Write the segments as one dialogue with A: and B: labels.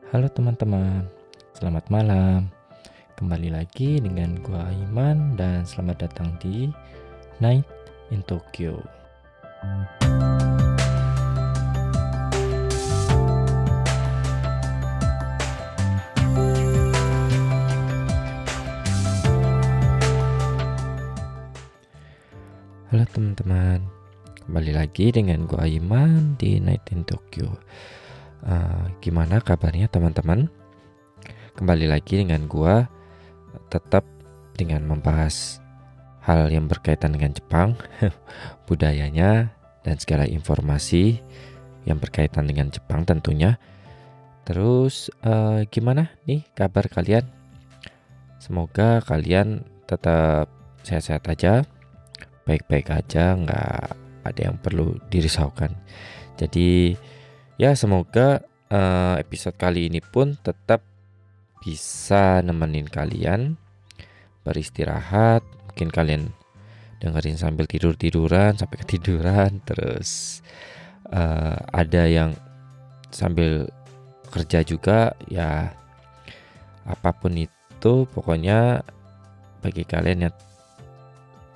A: Halo teman-teman, selamat malam. Kembali lagi dengan gua Iman dan selamat datang di Night in Tokyo. Halo teman-teman, kembali lagi dengan gua Iman di Night in Tokyo. Gimana kabarnya teman-teman? Kembali lagi dengan gua, tetap dengan membahas hal yang berkaitan dengan Jepang, budayanya, dan segala informasi yang berkaitan dengan Jepang tentunya. Terus gimana nih kabar kalian? Semoga kalian tetap sehat-sehat aja, baik-baik aja, nggak ada yang perlu dirisaukan. Jadi ya semoga episode kali ini pun tetap bisa nemenin kalian beristirahat. Mungkin kalian dengerin sambil tidur-tiduran sampai ketiduran. Terus ada yang sambil kerja juga, ya apapun itu pokoknya bagi kalian yang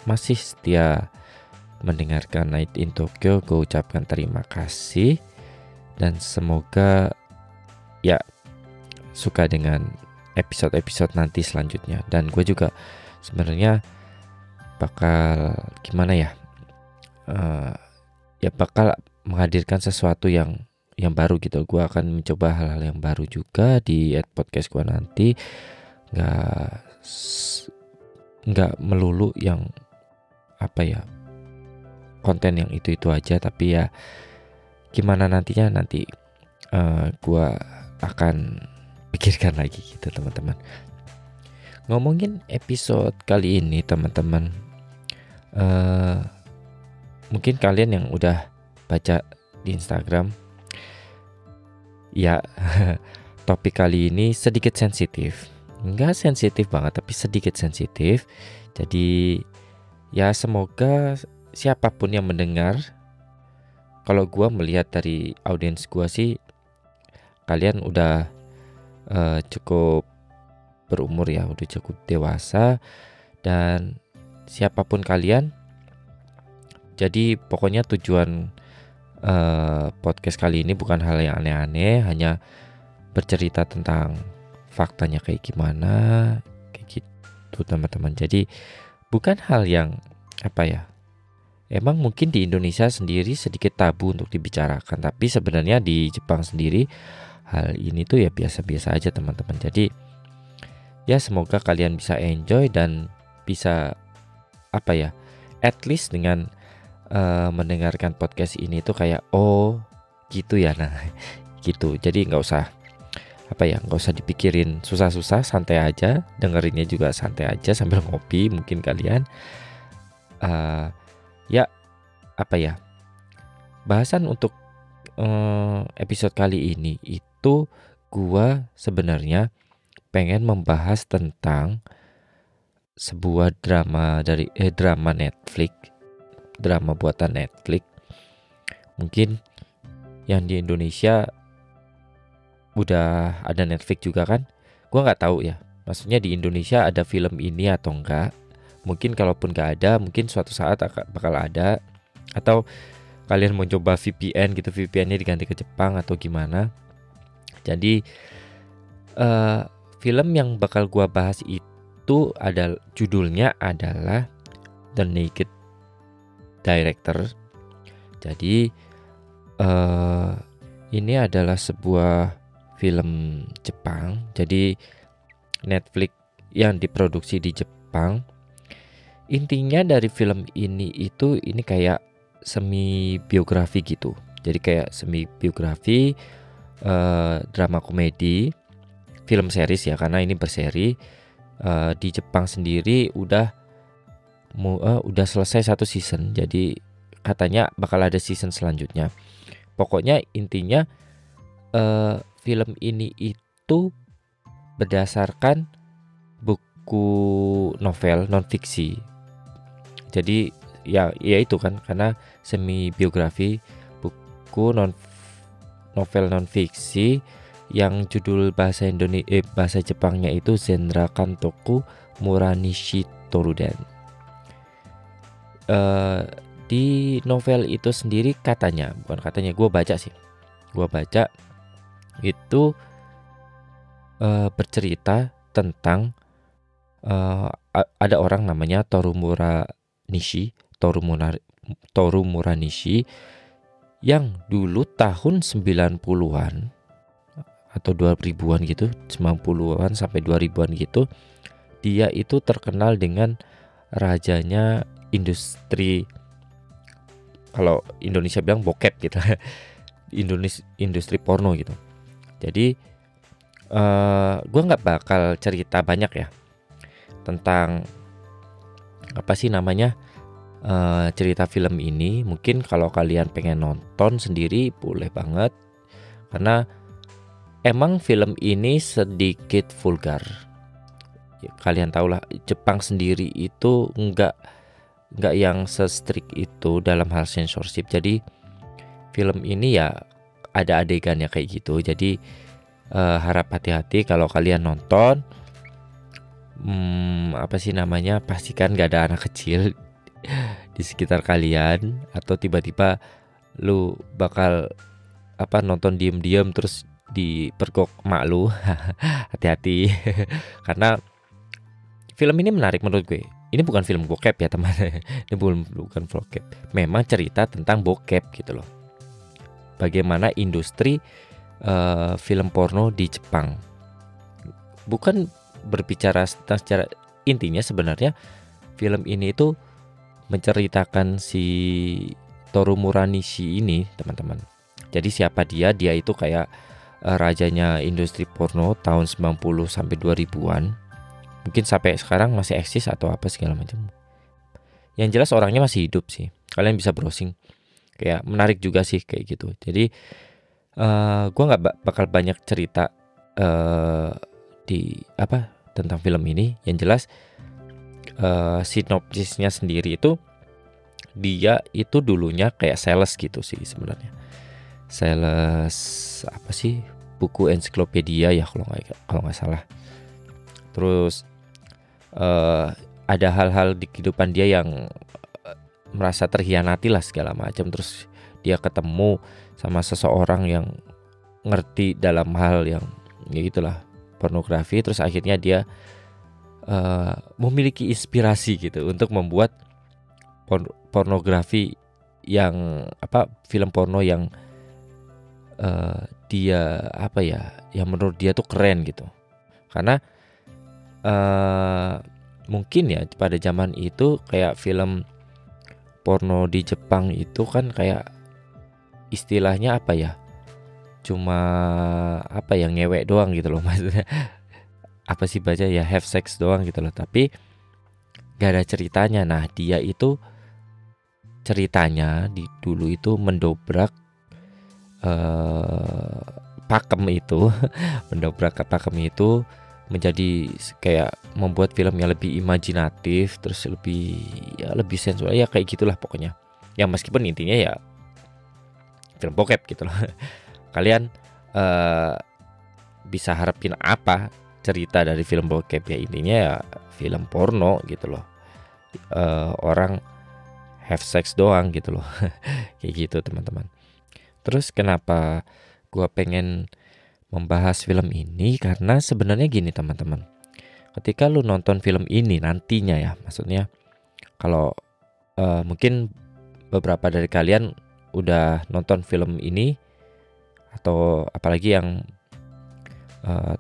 A: masih setia mendengarkan Night in Tokyo, gue ucapkan terima kasih dan semoga ya suka dengan episode-episode nanti selanjutnya. Dan gue juga sebenarnya bakal gimana ya, ya bakal menghadirkan sesuatu yang baru gitu. Gue akan mencoba hal-hal yang baru juga di podcast gue nanti. Nggak melulu yang konten yang itu aja, tapi ya gimana nantinya nanti gue akan pikirkan lagi gitu teman-teman. Ngomongin episode kali ini teman-teman, mungkin kalian yang udah baca di Instagram ya, topik kali ini sedikit sensitif. Enggak sensitif banget, tapi sedikit sensitif. Jadi ya semoga siapapun yang mendengar, kalau gue melihat dari audiens gue sih kalian udah cukup berumur ya, udah cukup dewasa. Dan siapapun kalian, jadi pokoknya tujuan podcast kali ini bukan hal yang aneh-aneh, hanya bercerita tentang faktanya kayak gimana, kayak gitu teman-teman. Jadi bukan hal yang emang mungkin di Indonesia sendiri sedikit tabu untuk dibicarakan, tapi sebenarnya di Jepang sendiri hal ini tuh ya biasa-biasa aja teman-teman. Jadi ya semoga kalian bisa enjoy dan bisa at least dengan mendengarkan podcast ini tuh kayak oh gitu ya, nah gitu. Jadi nggak usah dipikirin susah-susah, santai aja, dengerinnya juga santai aja sambil ngopi mungkin kalian. Bahasan untuk episode kali ini itu gua sebenarnya pengen membahas tentang sebuah drama drama buatan Netflix. Mungkin yang di Indonesia udah ada Netflix juga kan? Gua nggak tahu ya. Maksudnya di Indonesia ada film ini atau enggak? Mungkin kalaupun nggak ada, mungkin suatu saat bakal ada. Atau kalian mau coba VPN gitu, VPN-nya diganti ke Jepang atau gimana? Jadi film yang bakal gua bahas itu judulnya adalah The Naked Director. Jadi ini adalah sebuah film Jepang. Jadi Netflix yang diproduksi di Jepang. Intinya dari film ini kayak semi biografi gitu. Jadi kayak semi biografi, drama komedi, film series ya, karena ini berseri. Di Jepang sendiri udah selesai satu season. Jadi katanya bakal ada season selanjutnya. Pokoknya intinya film ini itu berdasarkan buku novel non fiksi. Jadi ya itu kan karena semi biografi, buku novel non fiksi yang judul bahasa Jepangnya itu Zenra Kantoku Muranishi Toruden. Di novel itu sendiri katanya, bukan katanya, gue baca itu bercerita tentang ada orang namanya Toru Muranishi yang dulu tahun 90-an atau 2000-an gitu, 90-an sampai 2000-an gitu, dia itu terkenal dengan rajanya industri, kalau Indonesia bilang bokep gitu. Industri porno gitu. Jadi gue nggak bakal cerita banyak ya tentang apa sih namanya cerita film ini. Mungkin kalau kalian pengen nonton sendiri boleh banget, karena emang film ini sedikit vulgar. Kalian tahulah Jepang sendiri itu nggak yang se-strict itu dalam hal censorship. Jadi film ini ya ada adegannya kayak gitu. Jadi harap hati-hati kalau kalian nonton. Apa sih namanya, pastikan gak ada anak kecil di sekitar kalian, atau tiba-tiba lu bakal nonton diem-diem terus dipergok emak lu. Hati-hati. Karena film ini menarik menurut gue. Ini bukan film bokep ya teman. Ini bukan bokep. Memang cerita tentang bokep gitu loh. Bagaimana industri film porno di Jepang. Bukan berbicara secara intinya, sebenarnya film ini itu menceritakan si Toru Muranishi ini, teman-teman. Jadi siapa dia? Dia itu kayak rajanya industri porno tahun 90 sampai 2000-an. Mungkin sampai sekarang masih eksis atau apa segala macam. Yang jelas orangnya masih hidup sih. Kalian bisa browsing. Kayak menarik juga sih kayak gitu. Jadi gue nggak bakal banyak cerita tentang film ini. Yang jelas sinopsisnya sendiri itu, dia itu dulunya kayak sales gitu sih sebenarnya. Sales apa sih, buku ensiklopedia ya kalau nggak salah. Terus ada hal-hal di kehidupan dia yang merasa terhianati lah segala macam. Terus dia ketemu sama seseorang yang ngerti dalam hal yang ya gitulah, pornografi. Terus akhirnya dia memiliki inspirasi gitu untuk membuat pornografi yang film porno yang dia yang menurut dia tuh keren gitu. Karena mungkin ya pada zaman itu kayak film porno di Jepang itu kan kayak istilahnya cuma yang ngewek doang gitu loh, maksudnya apa sih baca ya, have sex doang gitu loh, tapi gak ada ceritanya. Nah dia itu ceritanya dulu itu mendobrak pakem itu mendobrak pakem itu menjadi kayak membuat film yang lebih imajinatif, terus lebih sensual ya, kayak gitulah pokoknya. Ya meskipun intinya ya film bokep gitu loh. Kalian bisa harapin apa cerita dari film bokep? Ya intinya ya film porno gitu loh. Orang have sex doang gitu loh. Kayak gitu teman-teman. Terus kenapa gua pengen membahas film ini? Karena sebenarnya gini teman-teman, ketika lu nonton film ini nantinya ya, maksudnya kalau mungkin beberapa dari kalian udah nonton film ini, atau apalagi yang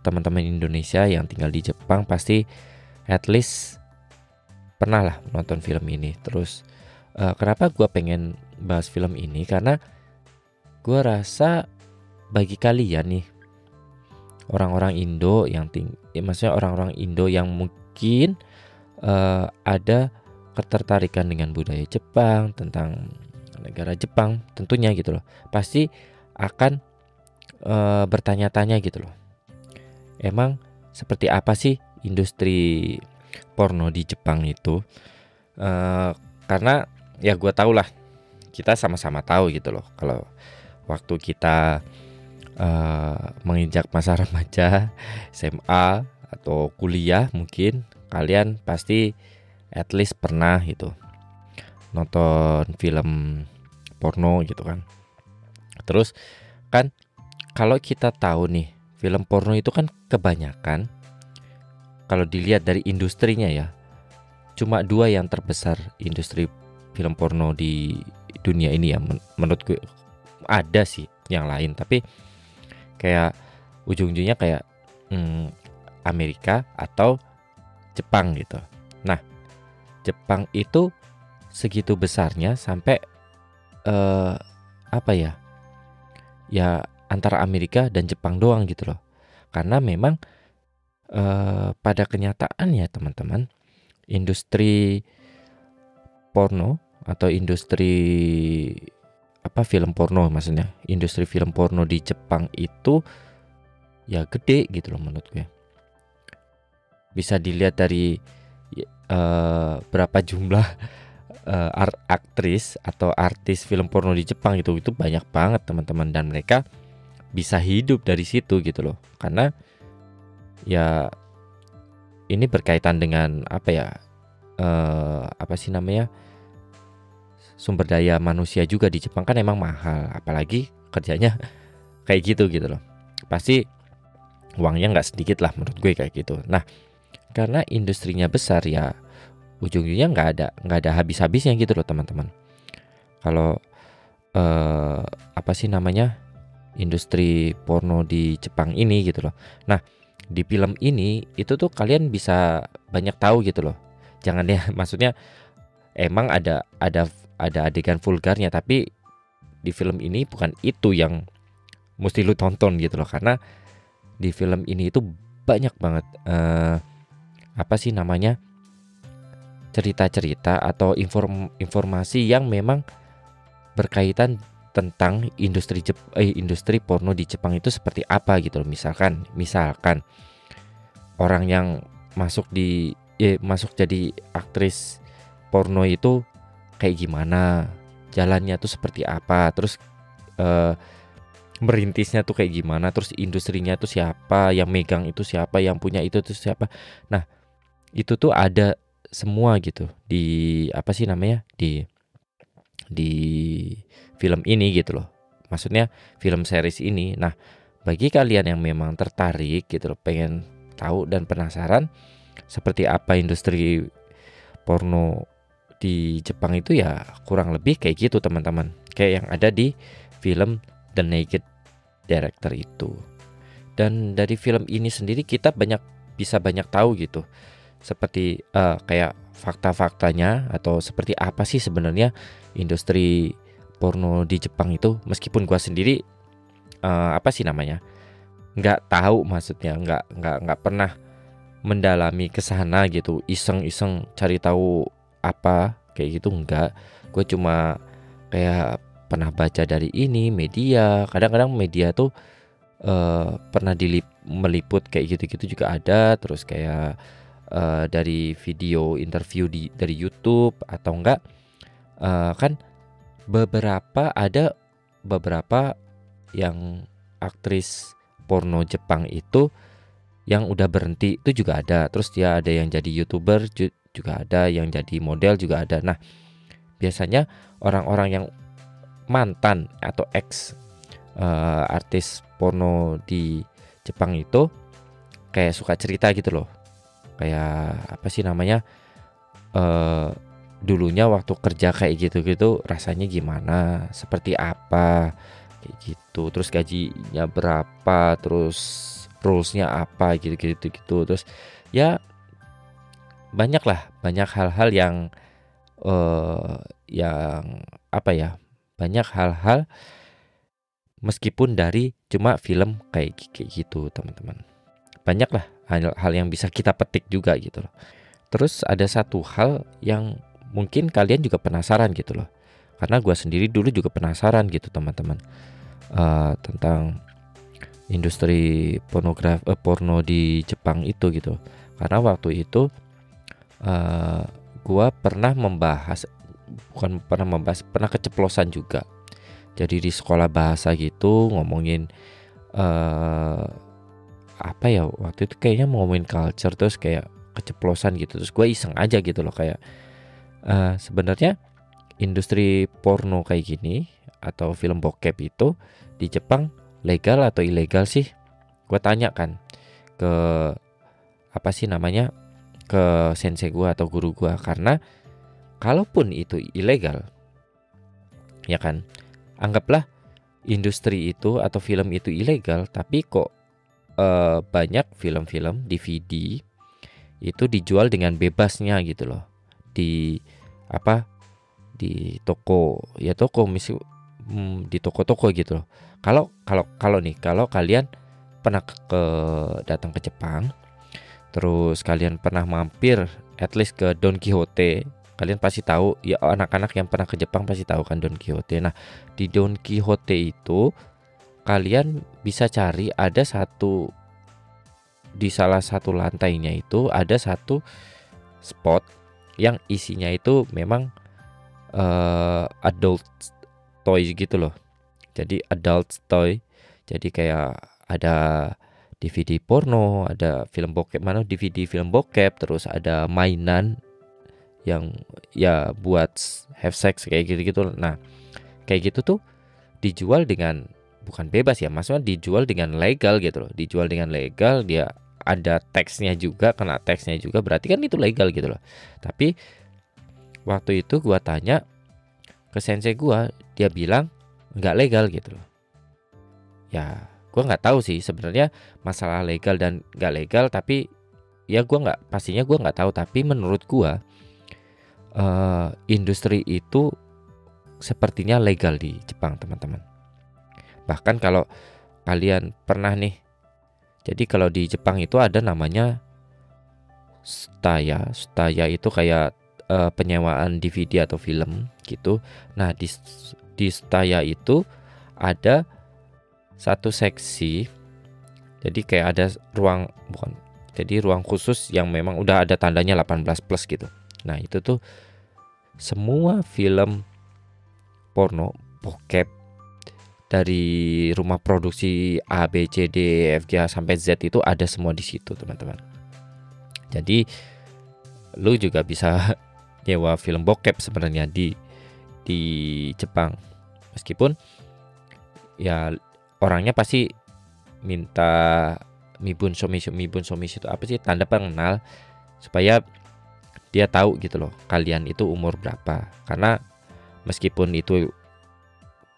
A: teman-teman Indonesia yang tinggal di Jepang pasti at least pernah lah nonton film ini. Terus kenapa gue pengen bahas film ini? Karena gue rasa bagi kalian nih orang-orang Indo yang maksudnya orang-orang Indo yang mungkin ada ketertarikan dengan budaya Jepang, tentang negara Jepang tentunya gitu loh, pasti akan bertanya-tanya gitu loh, emang seperti apa sih industri porno di Jepang itu? Karena ya gue tau lah, kita sama-sama tahu gitu loh, kalau waktu kita menginjak masa remaja, SMA atau kuliah, mungkin kalian pasti at least pernah gitu nonton film porno gitu kan. Terus kan kalau kita tahu nih, film porno itu kan kebanyakan kalau dilihat dari industrinya ya, cuma 2 yang terbesar industri film porno di dunia ini ya, menurut gue. Ada sih yang lain, tapi kayak ujung-ujungnya kayak Amerika atau Jepang gitu. Nah, Jepang itu segitu besarnya sampai apa ya? Ya antara Amerika dan Jepang doang gitu loh. Karena memang pada kenyataannya teman-teman, industri porno atau industri film porno maksudnya, industri film porno di Jepang itu ya gede gitu loh menurut gue. Bisa dilihat dari berapa jumlah aktris atau artis film porno di Jepang itu banyak banget teman-teman, dan mereka bisa hidup dari situ gitu loh. Karena ya ini berkaitan dengan sumber daya manusia juga di Jepang kan emang mahal, apalagi kerjanya kayak gitu loh. Pasti uangnya nggak sedikit lah menurut gue kayak gitu. Nah, karena industrinya besar ya ujung-ujungnya nggak ada habis-habisnya gitu loh teman-teman. Kalau industri porno di Jepang ini gitu loh. Nah, di film ini itu tuh kalian bisa banyak tahu gitu loh. Jangan ya, maksudnya emang ada adegan vulgarnya, tapi di film ini bukan itu yang mesti lu tonton gitu loh. Karena di film ini itu banyak banget cerita-cerita atau informasi yang memang berkaitan tentang industri porno di Jepang itu seperti apa gitu loh. Misalkan orang yang masuk jadi aktris porno itu kayak gimana, jalannya tuh seperti apa, terus merintisnya tuh kayak gimana, terus industrinya tuh siapa, yang megang itu siapa, yang punya itu tuh siapa. Nah, itu tuh ada semua gitu di di film ini gitu loh. Maksudnya film series ini. Nah, bagi kalian yang memang tertarik gitu loh, pengen tahu dan penasaran seperti apa industri porno di Jepang itu, ya kurang lebih kayak gitu teman-teman. Kayak yang ada di film The Naked Director itu. Dan dari film ini sendiri kita bisa banyak tahu gitu. Seperti kayak fakta-faktanya atau seperti apa sih sebenarnya industri porno di Jepang itu. Meskipun gua sendiri nggak tahu, maksudnya nggak pernah mendalami ke sana gitu, iseng-iseng cari tahu apa kayak gitu, enggak. Gue cuma kayak pernah baca dari ini media, kadang-kadang media tuh pernah meliput kayak gitu-gitu juga ada. Terus kayak dari video interview dari YouTube atau enggak kan ada beberapa yang aktris porno Jepang itu yang udah berhenti itu juga ada. Terus dia ada yang jadi YouTuber juga ada, yang jadi model juga ada. Nah, biasanya orang-orang yang mantan atau ex artis porno di Jepang itu kayak suka cerita gitu loh. Kayak dulunya waktu kerja kayak gitu-gitu rasanya gimana, seperti apa kayak gitu. Terus gajinya berapa, terus rules-nya apa gitu. Terus ya banyak hal-hal yang banyak hal-hal meskipun dari cuma film kayak gitu teman-teman. Banyak lah hal yang bisa kita petik juga gitu loh. Terus ada satu hal yang mungkin kalian juga penasaran gitu loh, karena gue sendiri dulu juga penasaran gitu teman-teman, tentang industri porno di Jepang itu gitu. Karena waktu itu gue pernah keceplosan juga. Jadi di sekolah bahasa gitu ngomongin eh apa ya, waktu itu kayaknya mau ngomongin culture terus kayak keceplosan gitu, terus gue iseng aja gitu loh kayak sebenarnya industri porno kayak gini atau film bokep itu di Jepang legal atau ilegal sih? Gue tanya kan ke apa sih namanya, ke sensei gue atau guru gue, karena kalaupun itu ilegal ya kan, anggaplah industri itu atau film itu ilegal, tapi kok banyak film-film DVD itu dijual dengan bebasnya gitu loh di apa, di toko ya, di toko-toko gitu loh. Kalau nih, kalau kalian pernah datang ke Jepang, terus kalian pernah mampir at least ke Don Quixote, kalian pasti tahu ya, anak-anak yang pernah ke Jepang pasti tahu kan Don Quixote. Nah, di Don Quixote itu kalian bisa cari ada satu, di salah satu lantainya itu ada satu spot yang isinya itu memang adult toy gitu loh. Jadi adult toy. Jadi kayak ada DVD porno, ada film bokep, mana DVD film bokep, terus ada mainan yang ya buat have sex kayak gitu-gitu. Nah, kayak gitu tuh dijual dengan, bukan bebas ya, maksudnya dijual dengan legal gitu loh. Dijual dengan legal, dia ada teksnya juga, kena teksnya juga, berarti kan itu legal gitu loh. Tapi waktu itu gua tanya ke sensei gua, dia bilang nggak legal gitu loh. Ya, gua nggak tahu sih sebenarnya masalah legal dan nggak legal, tapi ya pastinya gua nggak tahu. Tapi menurut gua industri itu sepertinya legal di Jepang, teman-teman. Bahkan kalau kalian pernah nih, jadi kalau di Jepang itu ada namanya Tsutaya. Tsutaya itu kayak penyewaan DVD atau film gitu. Nah, di Tsutaya itu ada satu seksi. Jadi kayak ada ruang khusus yang memang udah ada tandanya 18 plus gitu. Nah, itu tuh semua film porno bokep dari rumah produksi A, B, C, D, F, G sampai Z itu ada semua di situ, teman-teman. Jadi lu juga bisa nyewa film bokep sebenarnya di Jepang. Meskipun ya orangnya pasti minta mibun somishi itu apa sih, tanda pengenal, supaya dia tahu gitu loh kalian itu umur berapa. Karena meskipun itu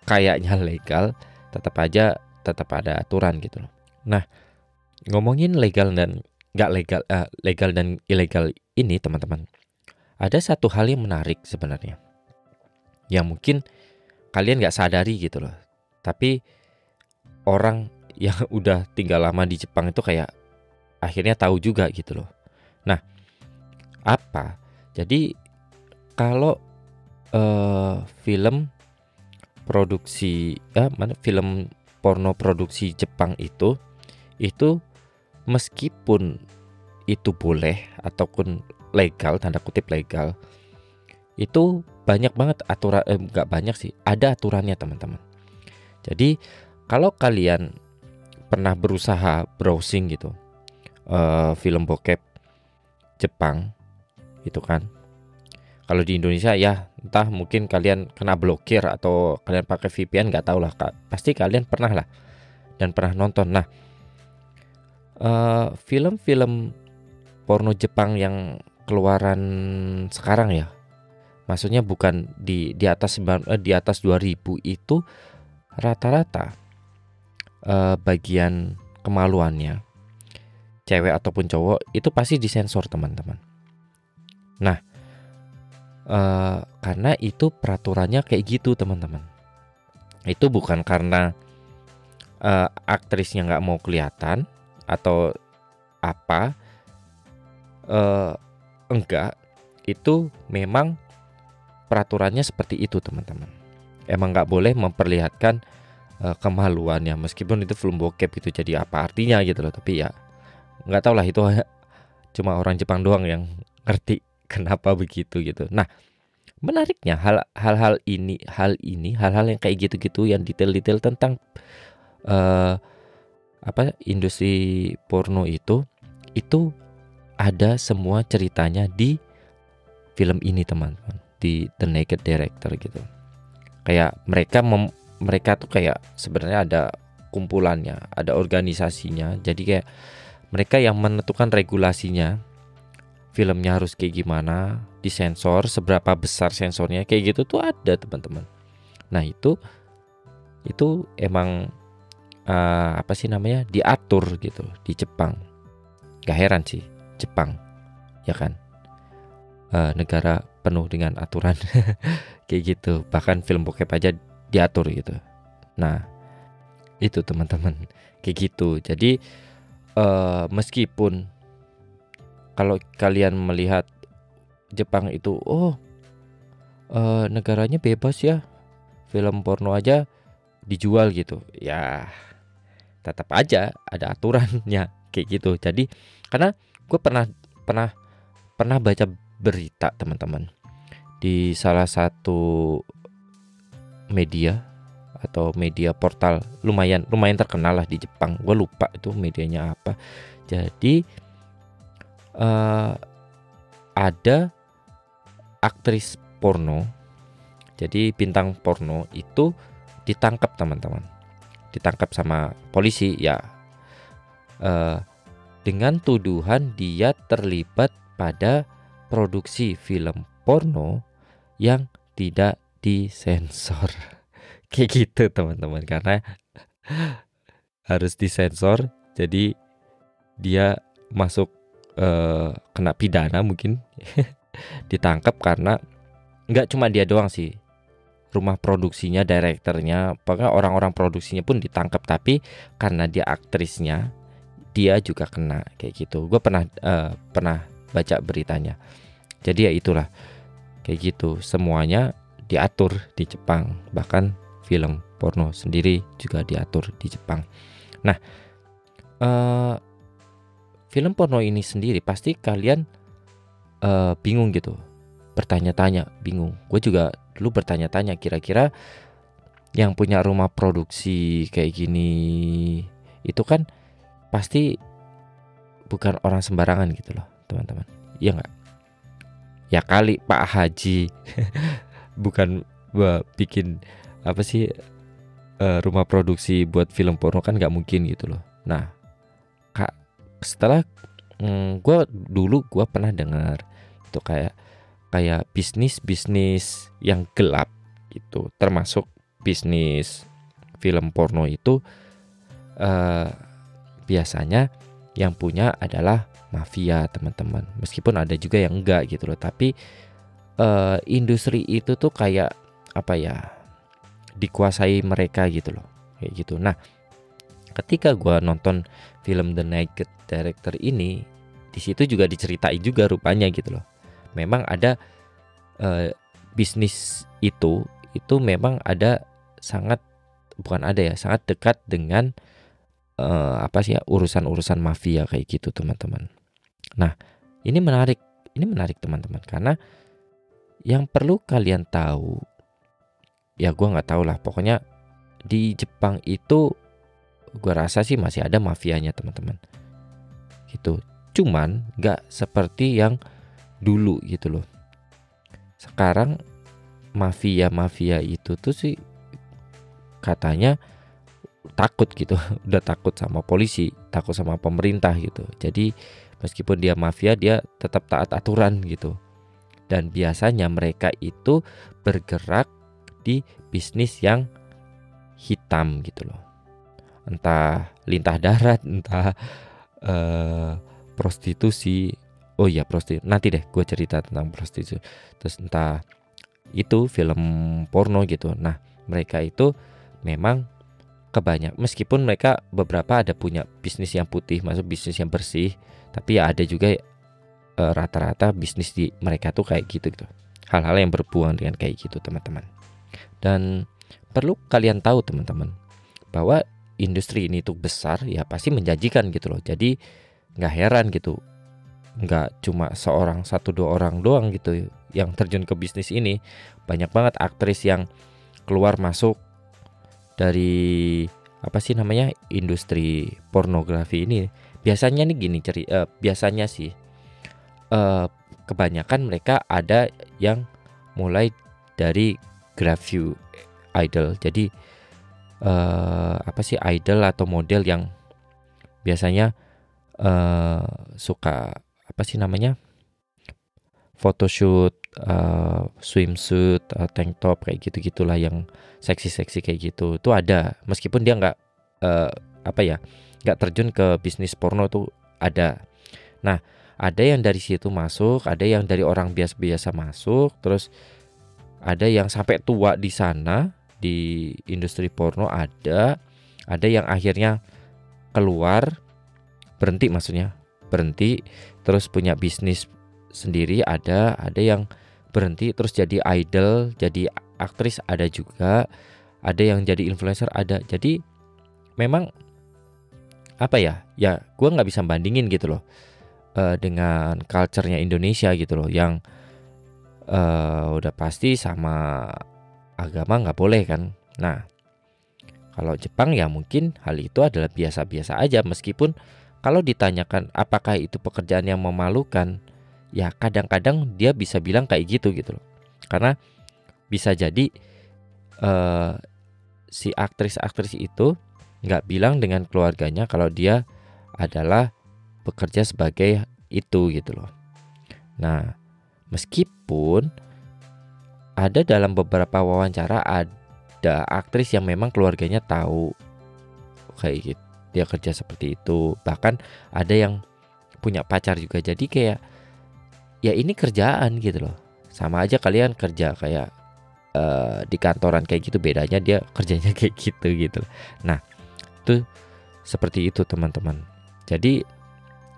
A: kayaknya legal, tetap ada aturan gitu loh. Nah, ngomongin legal dan nggak legal, legal dan ilegal ini, teman-teman, ada satu hal yang menarik sebenarnya, yang mungkin kalian nggak sadari gitu loh. Tapi orang yang udah tinggal lama di Jepang itu kayak akhirnya tahu juga gitu loh. Nah, apa? Jadi kalau film produksi film porno produksi Jepang itu meskipun itu boleh ataupun legal, tanda kutip legal, itu banyak banget aturan, nggak banyak sih, ada aturannya, teman-teman. Jadi kalau kalian pernah berusaha browsing gitu film bokep Jepang itu kan, kalau di Indonesia ya entah mungkin kalian kena blokir atau kalian pakai VPN, nggak tahu lah, pasti kalian pernah lah dan pernah nonton. Nah, film-film porno Jepang yang keluaran sekarang ya, maksudnya bukan di atas 2000 itu, rata-rata bagian kemaluannya cewek ataupun cowok itu pasti disensor, teman-teman. Nah, karena itu peraturannya kayak gitu, teman-teman. Itu bukan karena aktrisnya nggak mau kelihatan atau apa, enggak, itu memang peraturannya seperti itu, teman-teman. Emang nggak boleh memperlihatkan kemaluannya, meskipun itu film bokep itu, jadi apa artinya gitu loh. Tapi ya nggak tahu lah, itu cuma orang Jepang doang yang ngerti kenapa begitu gitu. Nah, menariknya hal-hal yang kayak gitu-gitu, yang detail-detail tentang industri porno itu ada semua ceritanya di film ini teman-teman, di The Naked Director gitu. Kayak mereka tuh kayak sebenarnya ada kumpulannya, ada organisasinya. Jadi kayak mereka yang menentukan regulasinya, filmnya harus kayak gimana, disensor, seberapa besar sensornya, kayak gitu tuh ada teman-teman. Nah itu emang diatur gitu di Jepang. Gak heran sih Jepang, ya kan, negara penuh dengan aturan kayak gitu. Bahkan film bokep aja diatur gitu. Nah itu teman-teman kayak gitu. Jadi meskipun kalau kalian melihat Jepang itu negaranya bebas ya, film porno aja dijual gitu, ya tetap aja ada aturannya kayak gitu. Jadi karena gue pernah baca berita teman-teman di salah satu media atau media portal lumayan terkenal lah di Jepang. Gue lupa itu medianya apa. Jadi ada aktris porno, jadi bintang porno itu ditangkap teman-teman, ditangkap sama polisi ya, dengan tuduhan dia terlibat pada produksi film porno yang tidak disensor. Kayak gitu teman-teman, karena harus disensor, jadi dia masuk kena pidana mungkin. Ditangkap karena nggak cuma dia doang sih, rumah produksinya, direkturnya, pokoknya orang-orang produksinya pun ditangkap. Tapi karena dia aktrisnya, dia juga kena kayak gitu. Gue pernah baca beritanya. Jadi ya itulah kayak gitu, semuanya diatur di Jepang. Bahkan film porno sendiri juga diatur di Jepang. Nah film porno ini sendiri pasti kalian bingung gitu, bertanya-tanya, bingung. Gue juga dulu bertanya-tanya, kira-kira yang punya rumah produksi kayak gini itu kan pasti bukan orang sembarangan gitu loh teman-teman, iya nggak? Ya kali Pak Haji bukan bikin rumah produksi buat film porno, kan nggak mungkin gitu loh. Nah setelah gue pernah dengar itu kayak bisnis yang gelap gitu, termasuk bisnis film porno itu biasanya yang punya adalah mafia teman-teman. Meskipun ada juga yang enggak gitu loh, tapi industri itu tuh kayak dikuasai mereka gitu loh, kayak gitu. Nah ketika gue nonton film The Naked Director ini, di situ juga diceritain juga rupanya gitu loh. Memang ada bisnis itu memang ada sangat dekat dengan urusan-urusan mafia kayak gitu teman-teman. Nah ini menarik teman-teman, karena yang perlu kalian tahu, ya gue nggak tahu lah, pokoknya di Jepang itu gue rasa sih masih ada mafianya teman-teman gitu. Cuman gak seperti yang dulu gitu loh. Sekarang mafia itu tuh sih katanya takut gitu. Udah takut sama polisi, takut sama pemerintah gitu. Jadi meskipun dia mafia, dia tetap taat aturan gitu. Dan biasanya mereka itu bergerak di bisnis yang hitam gitu loh. Entah lintah darat, entah prostitusi. Oh iya, nanti deh gue cerita tentang prostitusi. Terus entah itu film porno gitu. Nah mereka itu memang meskipun mereka beberapa ada punya bisnis yang putih, maksud bisnis yang bersih, tapi ya ada juga rata-rata bisnis di mereka tuh kayak gitu. Hal-hal yang berhubungan dengan kayak gitu teman-teman. Dan perlu kalian tahu teman-teman, bahwa industri ini tuh besar, ya pasti menjanjikan gitu loh. Jadi nggak heran gitu, nggak cuma 1-2 orang doang gitu yang terjun ke bisnis ini. Banyak banget aktris yang keluar masuk dari apa sih namanya, industri pornografi ini. Biasanya nih gini biasanya sih kebanyakan mereka ada yang mulai dari graphic idol. Jadi apa sih, idol atau model yang biasanya suka apa sih namanya, photoshoot, swimsuit, tank top kayak gitu-gitulah, yang seksi-seksi kayak gitu. Itu ada, meskipun dia nggak apa ya, nggak terjun ke bisnis porno tuh ada. Nah, ada yang dari situ masuk, ada yang dari orang biasa-biasa masuk, terus ada yang sampai tua di sana di industri porno, ada yang akhirnya keluar, berhenti maksudnya, berhenti terus punya bisnis sendiri, ada yang berhenti terus jadi idol, jadi aktris, ada juga, ada yang jadi influencer, ada. Jadi memang apa ya, gue nggak bisa bandingin gitu loh dengan culture-nya Indonesia gitu loh, yang udah pasti sama agama nggak boleh kan. Nah, kalau Jepang ya mungkin hal itu adalah biasa-biasa aja, meskipun kalau ditanyakan apakah itu pekerjaan yang memalukan, ya kadang-kadang dia bisa bilang kayak gitu loh. Karena bisa jadi si aktris-aktris itu nggak bilang dengan keluarganya kalau dia adalah bekerja sebagai itu gitu loh. Nah, meskipun ada dalam beberapa wawancara ada aktris yang memang keluarganya tahu kayak gitu, dia kerja seperti itu. Bahkan ada yang punya pacar juga. Jadi kayak ya ini kerjaan gitu loh. Sama aja kalian kerja kayak di kantoran kayak gitu, bedanya dia kerjanya kayak gitu. Nah, itu seperti itu teman-teman. Jadi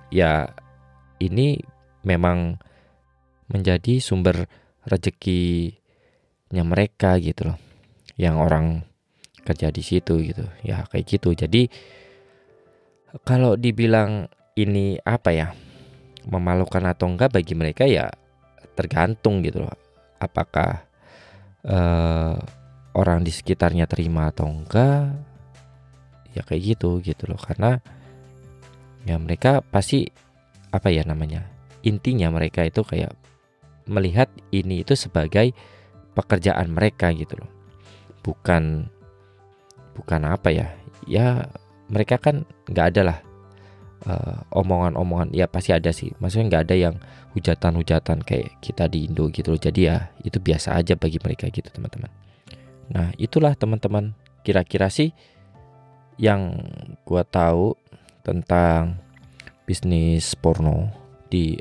A: ya ini memang menjadi sumber rezekinya mereka gitu loh, yang orang kerja di situ gitu. Ya kayak gitu. Jadi kalau dibilang ini apa ya, memalukan atau enggak bagi mereka, ya tergantung gitu loh. Apakah orang di sekitarnya terima atau enggak, ya kayak gitu loh. Karena ya mereka pasti apa ya namanya, intinya mereka itu kayak melihat ini itu sebagai pekerjaan mereka gitu loh. Bukan apa ya, ya mereka kan nggak ada lah omongan-omongan, ya pasti ada sih, maksudnya nggak ada yang hujatan-hujatan kayak kita di Indo gitu loh. Jadi ya itu biasa aja bagi mereka gitu teman-teman. Nah itulah teman-teman, kira-kira sih yang gua tahu tentang bisnis porno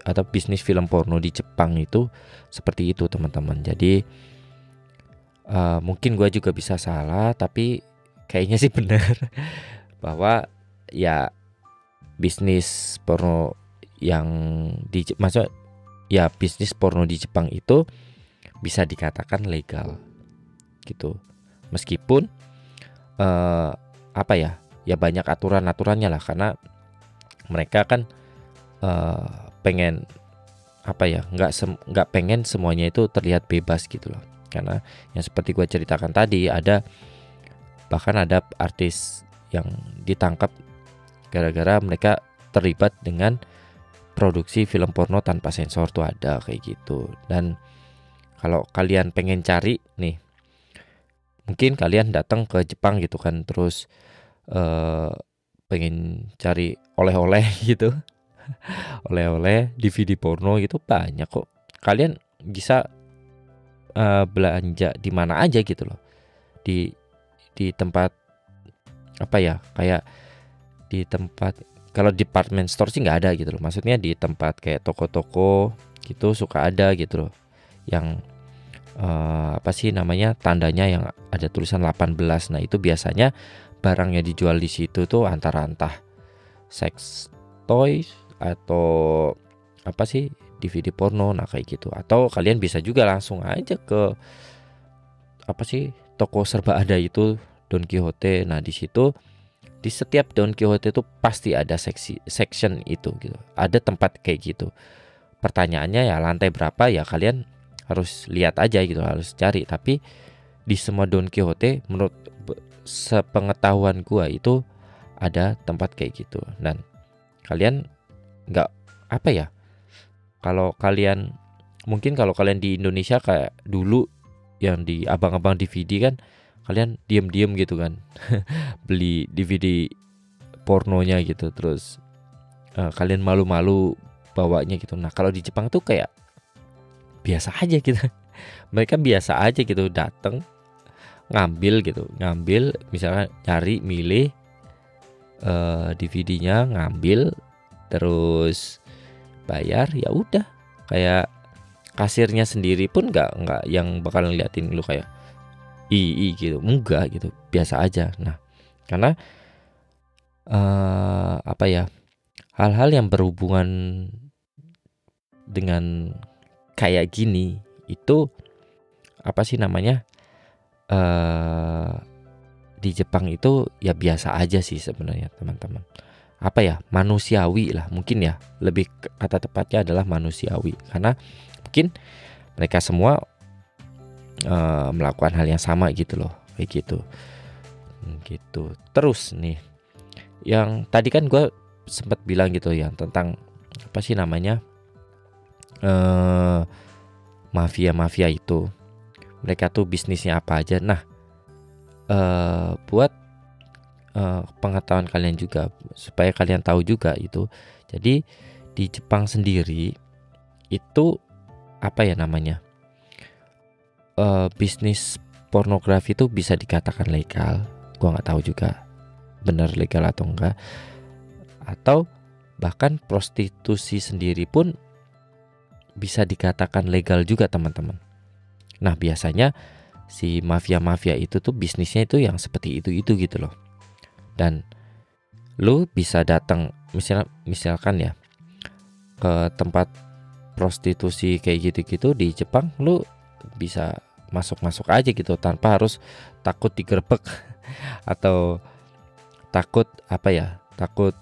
A: atau bisnis film porno di Jepang itu seperti itu teman-teman. Jadi mungkin gua juga bisa salah, tapi kayaknya sih benar bahwa ya bisnis porno yang maksud ya bisnis porno di Jepang itu bisa dikatakan legal gitu. Meskipun apa ya banyak aturan-aturannya lah, karena mereka kan pengen apa ya, nggak pengen semuanya itu terlihat bebas gitu loh. Karena yang seperti gue ceritakan tadi, bahkan ada artis yang ditangkap gara-gara mereka terlibat dengan produksi film porno tanpa sensor tuh, ada kayak gitu. Dan kalau kalian pengen cari nih, mungkin kalian datang ke Jepang gitu kan, terus pengen cari oleh-oleh gitu, oleh-oleh DVD porno gitu, banyak kok. Kalian bisa belanja di mana aja gitu loh, di tempat apa ya, kayak di tempat, kalau department store sih nggak ada gitu loh, maksudnya di tempat kayak toko-toko gitu suka ada gitu loh, yang apa sih namanya, tandanya yang ada tulisan 18. Nah itu biasanya barangnya dijual di situ tuh antara entah sex toys atau apa sih, DVD porno, nah kayak gitu. Atau kalian bisa juga langsung aja ke apa sih, toko serba ada itu, Don Quixote. Nah di situ, di setiap Don Quixote itu pasti ada section itu gitu, ada tempat kayak gitu. Pertanyaannya ya lantai berapa, ya kalian harus lihat aja gitu, harus cari. Tapi di semua Don Quixote menurut sepengetahuan gua itu ada tempat kayak gitu. Dan kalian nggak apa ya? Kalau kalian di Indonesia kayak dulu yang di abang-abang DVD kan, kalian diem-diem gitu kan, beli DVD pornonya gitu, terus kalian malu-malu bawanya gitu. Nah kalau di Jepang tuh kayak biasa aja gitu. Mereka biasa aja gitu, dateng ngambil misalnya nyari milih DVD-nya, ngambil terus bayar, ya udah. Kayak kasirnya sendiri pun nggak yang bakal ngeliatin lu kayak gitu, enggak gitu, biasa aja. Nah karena apa ya, hal-hal yang berhubungan dengan kayak gini itu apa sih namanya, di Jepang itu ya biasa aja sih sebenarnya teman-teman. Apa ya, manusiawi lah mungkin ya, lebih kata tepatnya adalah manusiawi, karena mungkin mereka semua melakukan hal yang sama gitu loh, kayak gitu. Terus nih, yang tadi kan gue sempat bilang gitu ya tentang apa sih namanya, mafia itu, mereka tuh bisnisnya apa aja. Nah buat pengetahuan kalian juga, supaya kalian tahu juga itu. Jadi di Jepang sendiri itu apa ya namanya, bisnis pornografi itu bisa dikatakan legal. Gua nggak tahu juga benar legal atau enggak, atau bahkan prostitusi sendiri pun bisa dikatakan legal juga teman-teman. Nah biasanya si mafia itu tuh bisnisnya itu yang seperti itu gitu loh. Dan lu bisa datang misalkan ya ke tempat prostitusi kayak gitu-gitu di Jepang, lu bisa masuk aja gitu tanpa harus takut digerebek atau takut apa ya, takut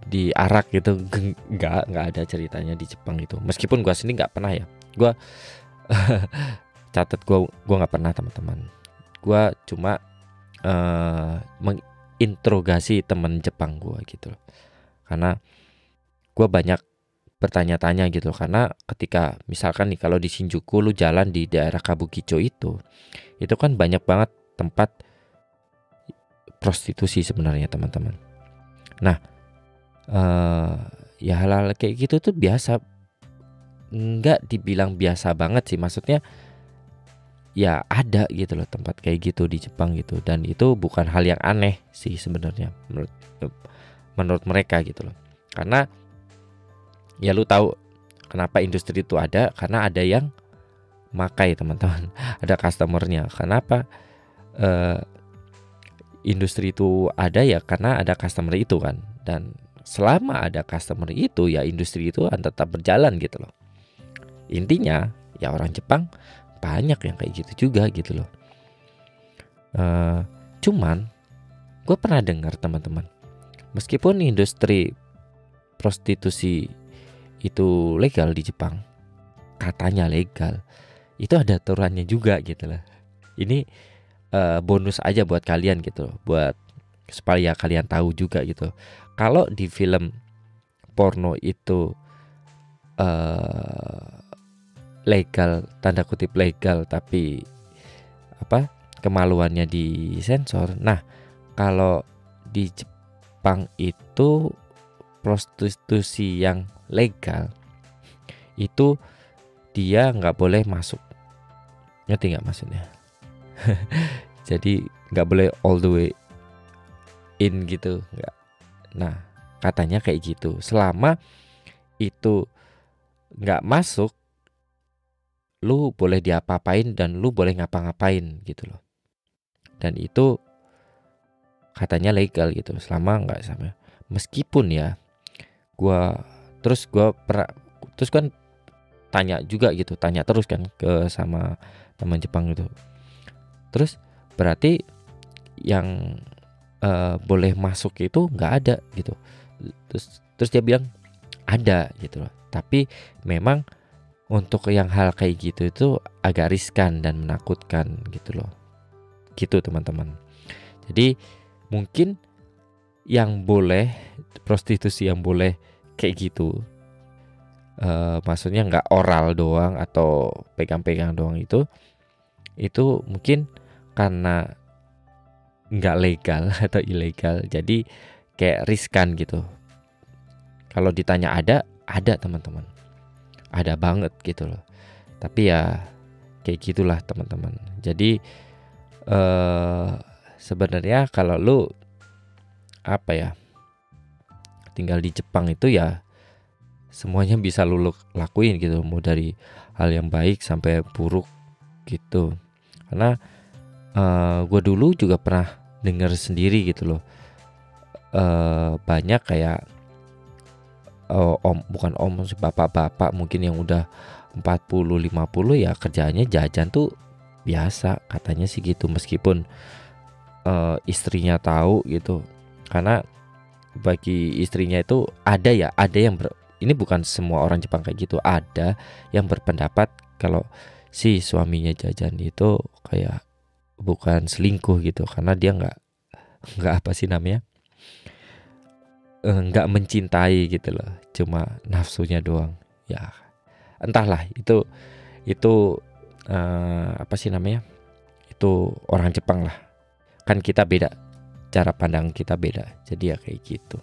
A: diarak gitu. Nggak ada ceritanya di Jepang itu. Meskipun gua sendiri nggak pernah ya, gua catat gua nggak pernah teman-teman. Gua cuma menginterogasi teman Jepang gua gitu loh, karena gua banyak bertanya-tanya gitu. Karena ketika misalkan nih kalau di Shinjuku lu jalan di daerah Kabukicho itu kan banyak banget tempat prostitusi sebenarnya teman-teman. Nah ya hal-hal kayak gitu tuh biasa, nggak dibilang biasa banget sih, maksudnya ya ada gitu loh tempat kayak gitu di Jepang gitu. Dan itu bukan hal yang aneh sih sebenarnya menurut mereka gitu loh. Karena ya lu tahu kenapa industri itu ada, karena ada yang makai teman-teman. Ada customernya. Kenapa industri itu ada, ya karena ada customer itu kan. Dan selama ada customer itu ya industri itu akan tetap berjalan gitu loh. Intinya ya orang Jepang banyak yang kayak gitu juga gitu loh. Cuman gue pernah dengar teman-teman, meskipun industri prostitusi itu legal di Jepang, katanya legal, itu ada aturannya juga gitu loh. Ini bonus aja buat kalian gitu loh, buat supaya kalian tahu juga gitu. Kalau di film porno itu legal, tanda kutip legal, tapi apa, kemaluannya disensor. Nah kalau di Jepang itu prostitusi yang legal itu dia nggak boleh masuk, ngerti nggak maksudnya? Jadi nggak boleh all the way in gitu, nggak. Nah katanya kayak gitu, selama itu nggak masuk, lu boleh diapa-apain dan lu boleh ngapa-ngapain gitu loh. Dan itu katanya legal gitu, selama nggak sama. Meskipun ya terus kan tanya juga gitu, tanya terus kan ke sama teman Jepang gitu. Terus berarti yang boleh masuk itu nggak ada gitu. Terus dia bilang ada gitu loh, tapi memang untuk yang hal kayak gitu itu agak riskan dan menakutkan gitu loh. gitu teman-teman. Jadi mungkin yang boleh prostitusi yang boleh kayak gitu, maksudnya nggak oral doang atau pegang-pegang doang, itu mungkin karena nggak legal atau ilegal, jadi kayak riskan gitu. Kalau ditanya ada teman-teman, ada banget gitu loh. Tapi ya kayak gitulah teman-teman. Jadi sebenarnya kalau lu apa ya, tinggal di Jepang itu ya semuanya bisa lu lakuin gitu, mau dari hal yang baik sampai buruk gitu. Karena gue dulu juga pernah dengar sendiri gitu loh, banyak kayak bapak-bapak mungkin yang udah 40-50 ya kerjaannya jajan tuh biasa, katanya sih gitu, meskipun istrinya tahu gitu. Karena bagi istrinya itu ada yang ini bukan semua orang Jepang kayak gitu, ada yang berpendapat kalau si suaminya jajan itu kayak bukan selingkuh gitu, karena dia nggak apa sih namanya, nggak mencintai gitu loh, cuma nafsunya doang ya. Entahlah itu apa sih namanya, itu orang Jepang lah, kan kita beda, cara pandang kita beda, jadi ya kayak gitu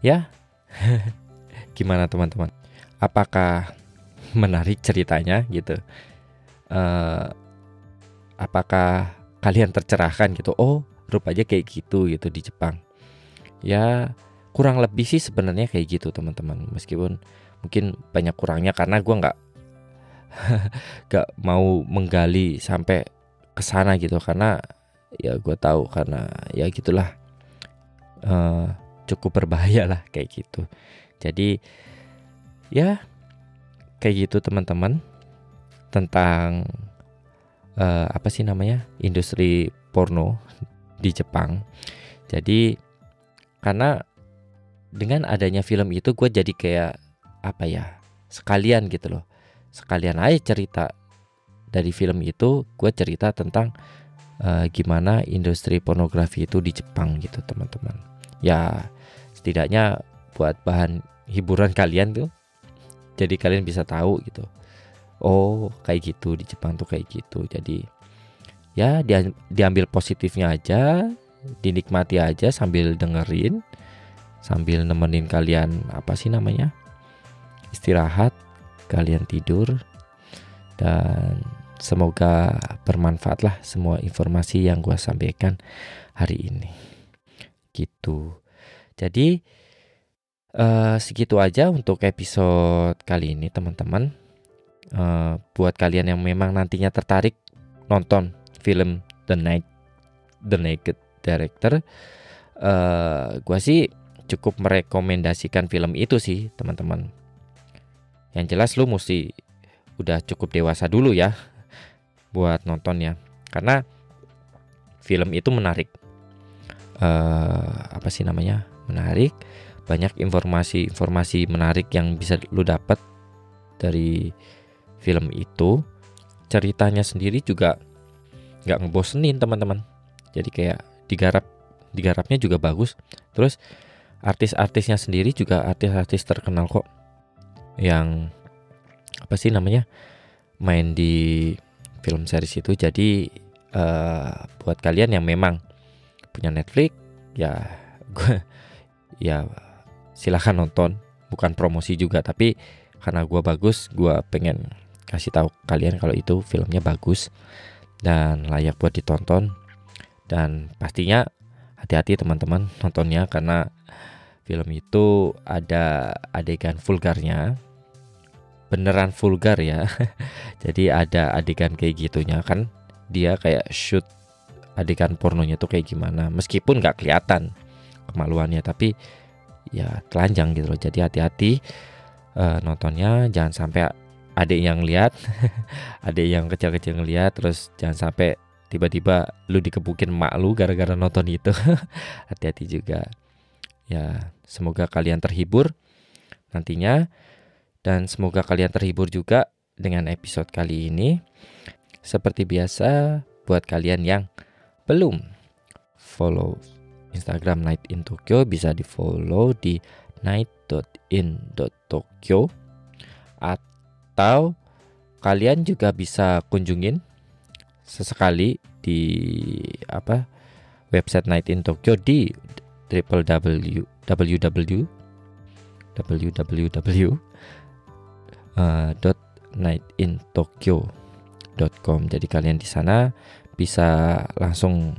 A: ya. Gimana teman-teman, apakah menarik ceritanya gitu? Apakah kalian tercerahkan gitu? Oh, rupanya kayak gitu di Jepang. Ya kurang lebih sih sebenarnya kayak gitu teman-teman, meskipun mungkin banyak kurangnya karena gue nggak mau menggali sampai ke sana gitu, karena ya gue tahu karena ya gitulah, cukup berbahaya lah kayak gitu. Jadi ya kayak gitu teman-teman, tentang apa sih namanya, industri porno di Jepang. Jadi karena dengan adanya film itu gue jadi kayak apa ya, sekalian gitu loh, sekalian aja cerita dari film itu, gue cerita tentang gimana industri pornografi itu di Jepang gitu teman-teman. Ya setidaknya buat bahan hiburan kalian tuh, jadi kalian bisa tahu gitu, oh kayak gitu di Jepang tuh kayak gitu. Jadi ya diambil positifnya aja, dinikmati aja sambil dengerin, sambil nemenin kalian apa sih namanya, istirahat, kalian tidur. Dan semoga bermanfaat lah semua informasi yang gue sampaikan hari ini gitu. Jadi segitu aja untuk episode kali ini teman-teman. Buat kalian yang memang nantinya tertarik nonton film The Naked Director, gue sih cukup merekomendasikan film itu sih teman-teman. Yang jelas lu mesti udah cukup dewasa dulu ya buat nontonnya, karena film itu menarik, apa sih namanya, menarik, banyak informasi menarik yang bisa lu dapat dari film itu. Ceritanya sendiri juga nggak ngebosenin teman-teman, jadi kayak digarapnya juga bagus. Terus artis-artisnya sendiri juga artis-artis terkenal kok, yang apa sih namanya, main di film series itu. Jadi buat kalian yang memang punya Netflix ya ya silahkan nonton, bukan promosi juga, tapi karena gue bagus, gue pengen kasih tahu kalian kalau itu filmnya bagus dan layak buat ditonton. Dan pastinya hati-hati teman-teman nontonnya, karena film itu ada adegan vulgarnya, beneran vulgar ya. Jadi ada adegan kayak gitunya, kan dia kayak shoot adegan pornonya tuh kayak gimana, meskipun gak kelihatan kemaluannya, tapi ya telanjang gitu loh. Jadi hati-hati nontonnya, jangan sampai adik yang lihat adik yang kecil-kecil ngeliat, terus jangan sampai tiba-tiba lu dikebukin emak lu gara-gara nonton itu. Hati-hati juga ya. Semoga kalian terhibur nantinya, dan semoga kalian terhibur juga dengan episode kali ini. Seperti biasa, buat kalian yang belum follow Instagram Night in Tokyo, bisa di follow di night.in.tokyo, atau kalian juga bisa kunjungin sesekali di website Night in Tokyo di www.nightintokyo.com. Jadi kalian di sana bisa langsung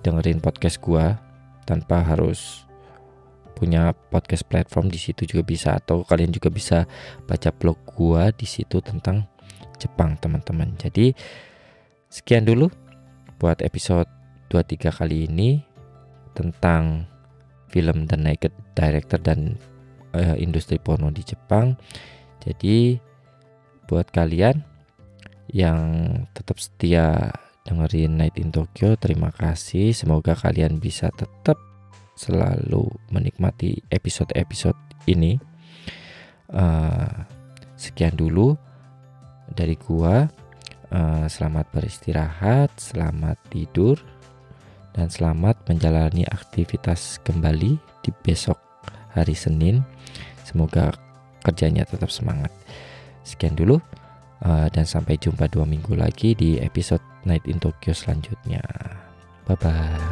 A: dengerin podcast gua tanpa harus punya podcast platform. Di situ juga bisa, atau kalian juga bisa baca blog gua di situ tentang Jepang, teman-teman. Jadi sekian dulu buat episode 23 kali ini tentang film The Naked Director dan industri porno di Jepang. Jadi buat kalian yang tetap setia dengerin Night in Tokyo, terima kasih. Semoga kalian bisa tetap selalu menikmati episode-episode ini. Sekian dulu dari gua. Selamat beristirahat, selamat tidur, dan selamat menjalani aktivitas kembali di besok hari Senin. Semoga kerjanya tetap semangat. Sekian dulu, dan sampai jumpa 2 minggu lagi di episode Night in Tokyo selanjutnya. Bye bye.